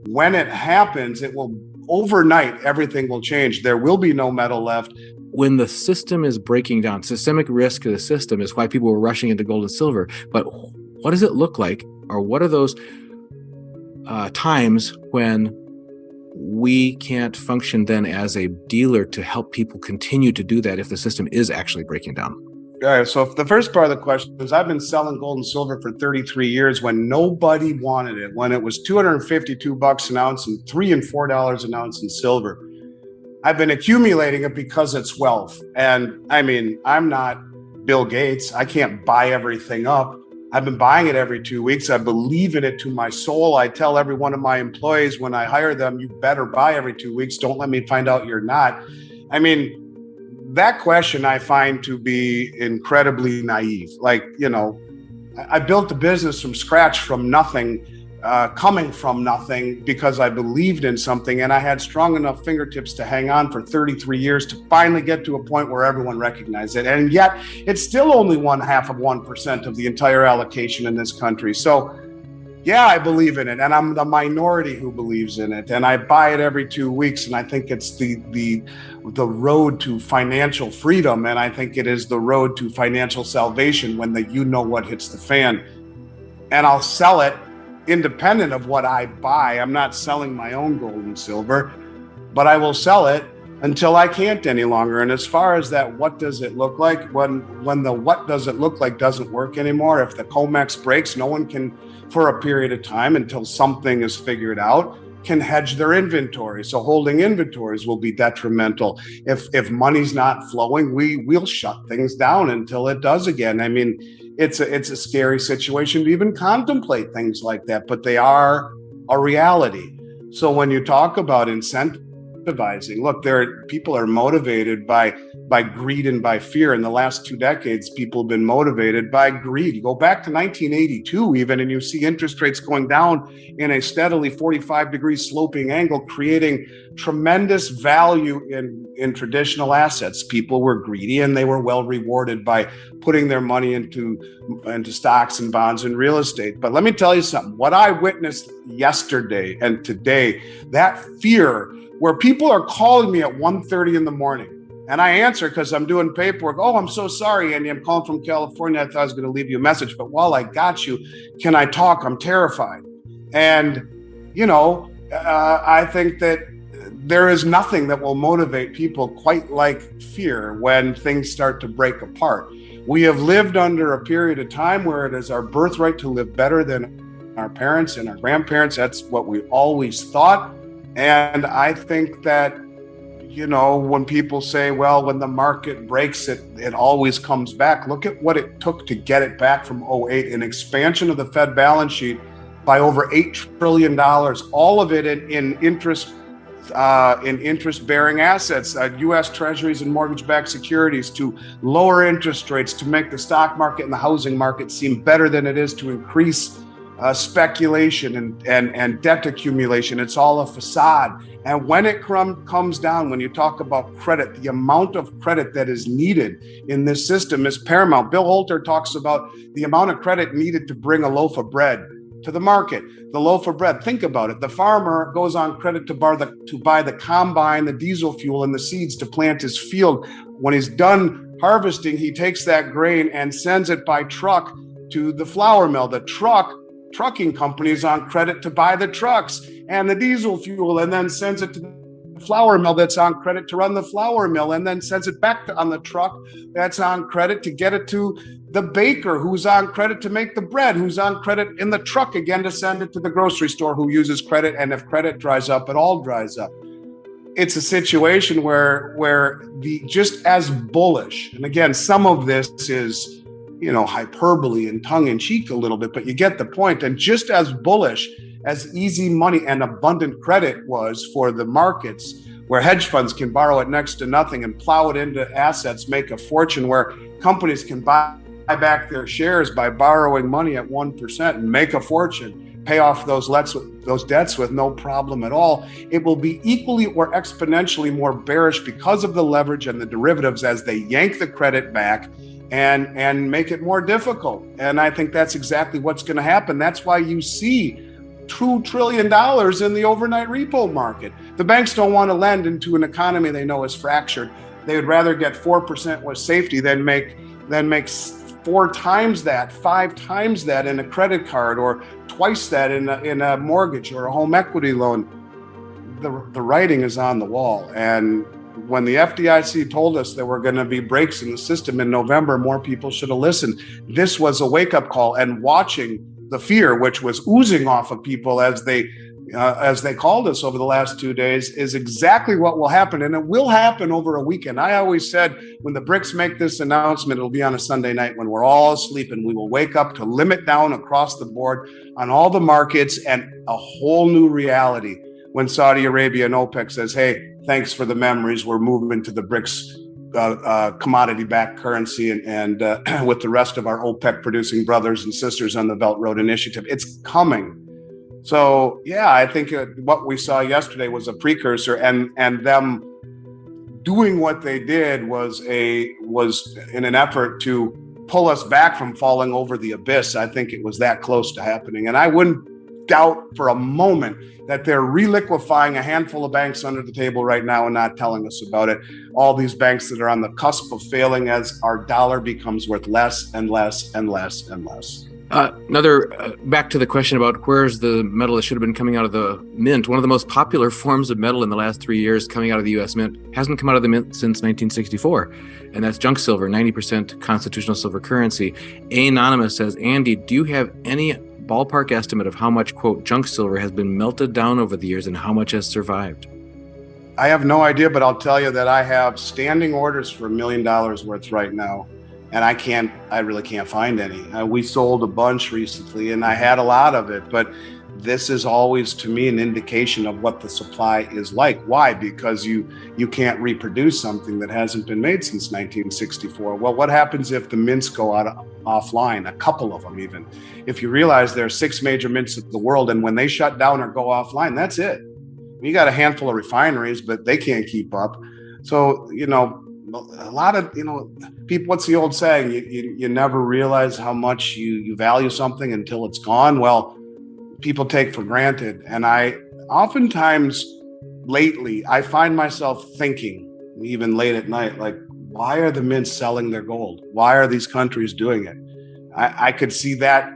when it happens, it will overnight, everything will change. There will be no metal left. When the system is breaking down, systemic risk of the system is why people were rushing into gold and silver. But what does it look like, or what are those times when we can't function then as a dealer to help people continue to do that if the system is actually breaking down? All right, so if the first part of the question is, I've been selling gold and silver for 33 years when nobody wanted it, when it was $252 an ounce and $3 and $4 an ounce in silver. I've been accumulating it because it's wealth. And I mean, I'm not Bill Gates. I can't buy everything up. I've been buying it every 2 weeks. I believe in it to my soul. I tell every one of my employees when I hire them, you better buy every 2 weeks. Don't let me find out you're not. I mean, that question I find to be incredibly naive. Like, I built a business from scratch, from nothing, coming from nothing, because I believed in something, and I had strong enough fingertips to hang on for 33 years to finally get to a point where everyone recognized it. And yet it's still only 1/2% of the entire allocation in this country. So yeah, I believe in it, and I'm the minority who believes in it, and I buy it every 2 weeks, and I think it's the road to financial freedom, and I think it is the road to financial salvation when what hits the fan. And I'll sell it independent of what I buy. I'm not selling my own gold and silver, but I will sell it until I can't any longer. And as far as that, what does it look like? When the what does it look like doesn't work anymore, if the COMEX breaks, no one can, for a period of time until something is figured out, can hedge their inventory. So holding inventories will be detrimental. If money's not flowing, we'll shut things down until it does again. I mean, it's a scary situation to even contemplate things like that, but they are a reality. So when you talk about incentivizing, look, people are motivated by greed and by fear. In the last 2 decades, people have been motivated by greed. You go back to 1982 even, and you see interest rates going down in a steadily 45-degree sloping angle, creating tremendous value in traditional assets. People were greedy, and they were well rewarded by putting their money into stocks and bonds and real estate. But let me tell you something. What I witnessed yesterday and today, that fear, where people are calling me at 1:30 in the morning, and I answer because I'm doing paperwork. Oh, I'm so sorry, Andy. I'm calling from California. I thought I was going to leave you a message, but while I got you, can I talk? I'm terrified. And, I think that there is nothing that will motivate people quite like fear when things start to break apart. We have lived under a period of time where it is our birthright to live better than our parents and our grandparents. That's what we always thought. And I think that, when people say, well, when the market breaks, it always comes back. Look at what it took to get it back from 2008, an expansion of the Fed balance sheet by over $8 trillion, all of it in interest-bearing assets, U.S. Treasuries and mortgage-backed securities, to lower interest rates, to make the stock market and the housing market seem better than it is, to increase speculation and debt accumulation. It's all a facade. And when it comes down, when you talk about credit, the amount of credit that is needed in this system is paramount. Bill Holter talks about the amount of credit needed to bring a loaf of bread to the market. The loaf of bread, think about it. The farmer goes on credit to buy the combine, the diesel fuel, and the seeds to plant his field. When he's done harvesting, he takes that grain and sends it by truck to the flour mill. The trucking company is on credit to buy the trucks and the diesel fuel, and then sends it to the flour mill that's on credit to run the flour mill, and then sends it back on the truck that's on credit to get it to the baker, who's on credit to make the bread, who's on credit in the truck again to send it to the grocery store, who uses credit. And if credit dries up, it all dries up. It's a situation where the just as bullish, and again, some of this is hyperbole and tongue-in-cheek a little bit, but you get the point. And just as bullish as easy money and abundant credit was for the markets, where hedge funds can borrow at next to nothing and plow it into assets, make a fortune, where companies can buy back their shares by borrowing money at 1% and make a fortune, pay off those debts with no problem at all. It will be equally or exponentially more bearish because of the leverage and the derivatives as they yank the credit back and make it more difficult. And I think that's exactly what's going to happen. That's why you see $2 trillion in the overnight repo market. The banks don't want to lend into an economy they know is fractured. They would rather get 4% with safety than make 4 times that, 5 times that in a credit card, or twice that in a mortgage or a home equity loan. The writing is on the wall. And when the FDIC told us there were going to be breaks in the system in November, more people should have listened. This was a wake-up call, and watching the fear, which was oozing off of people as they called us over the last 2 days, is exactly what will happen. And it will happen over a weekend. I always said, when the BRICS make this announcement, it'll be on a Sunday night when we're all asleep, and we will wake up to limit down across the board on all the markets, and a whole new reality when Saudi Arabia and OPEC says, hey, thanks for the memories, we're moving to the BRICS commodity-backed currency, and with the rest of our OPEC producing brothers and sisters on the Belt Road Initiative. It's coming. So, yeah, I think what we saw yesterday was a precursor, and them doing what they did was in an effort to pull us back from falling over the abyss. I think it was that close to happening. And I wouldn't doubt for a moment that they're reliquefying a handful of banks under the table right now and not telling us about it. All these banks that are on the cusp of failing as our dollar becomes worth less and less and less and less. Back to the question about where's the metal that should have been coming out of the mint. One of the most popular forms of metal in the last 3 years coming out of the U.S. Mint hasn't come out of the mint since 1964, and that's junk silver, 90% constitutional silver currency. Anonymous says, Andy, do you have any ballpark estimate of how much, quote, junk silver has been melted down over the years and how much has survived? I have no idea, but I'll tell you that I have standing orders for $1 million worth right now. And I really can't find any. We sold a bunch recently, and I had a lot of it, but this is always, to me, an indication of what the supply is like. Why? Because you can't reproduce something that hasn't been made since 1964. Well, what happens if the mints go offline? A couple of them even. If you realize there are 6 major mints of the world, and when they shut down or go offline, that's it. You got a handful of refineries, but they can't keep up. So, a lot of, people, what's the old saying? You never realize how much you value something until it's gone. Well, people take for granted. And I oftentimes lately, I find myself thinking, even late at night, like, why are the mints selling their gold? Why are these countries doing it? I could see that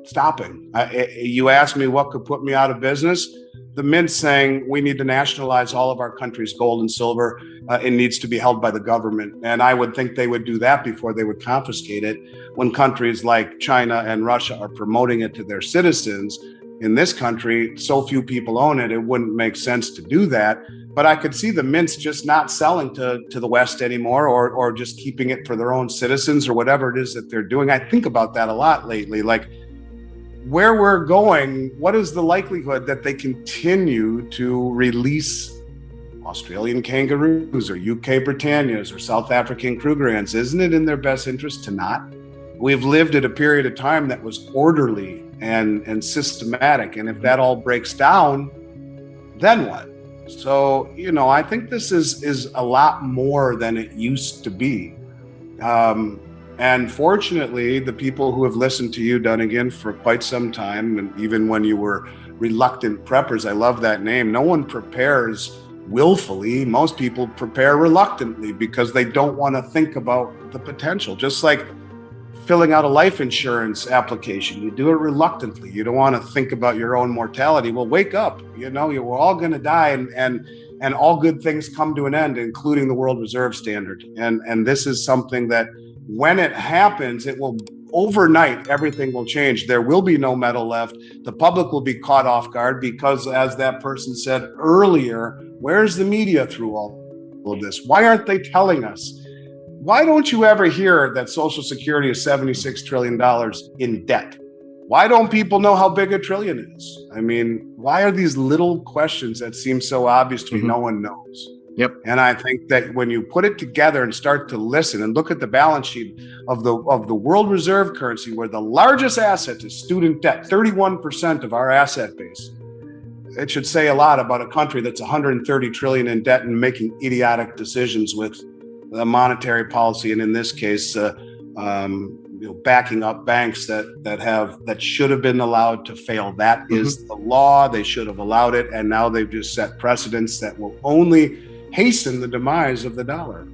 stopping. You asked me what could put me out of business. The mint saying we need to nationalize all of our country's gold and silver. It needs to be held by the government. And I would think they would do that before they would confiscate it. When countries like China and Russia are promoting it to their citizens, in this country, so few people own it, it wouldn't make sense to do that. But I could see the mints just not selling to the West anymore, or just keeping it for their own citizens, or whatever it is that they're doing. I think about that a lot lately. Like, where we're going, what is the likelihood that they continue to release Australian kangaroos or UK Britannias or South African Krugerrands? Isn't it in their best interest to not? We've lived at a period of time that was orderly and systematic. And if that all breaks down, then what? So, I think this is a lot more than it used to be. And fortunately, the people who have listened to you, Dunnigan, for quite some time, and even when you were reluctant preppers, I love that name. No one prepares willfully. Most people prepare reluctantly because they don't want to think about the potential. Just like filling out a life insurance application, you do it reluctantly. You don't want to think about your own mortality. Well, wake up. We're all going to die, and all good things come to an end, including the World Reserve Standard. And this is something that, when it happens, it will overnight, everything will change. There will be no metal left. The public will be caught off guard because, as that person said earlier, where's the media through all of this? Why aren't they telling us? Why don't you ever hear that Social Security is $76 trillion in debt? Why don't people know how big a trillion is? I mean, why are these little questions that seem so obvious to me, no one knows? Yep. And I think that when you put it together and start to listen and look at the balance sheet of the World Reserve currency, where the largest asset is student debt, 31% of our asset base, it should say a lot about a country that's 130 trillion in debt and making idiotic decisions with the monetary policy, and in this case, backing up banks that should have been allowed to fail. That is the law. They should have allowed it, and now they've just set precedents that will only hasten the demise of the dollar.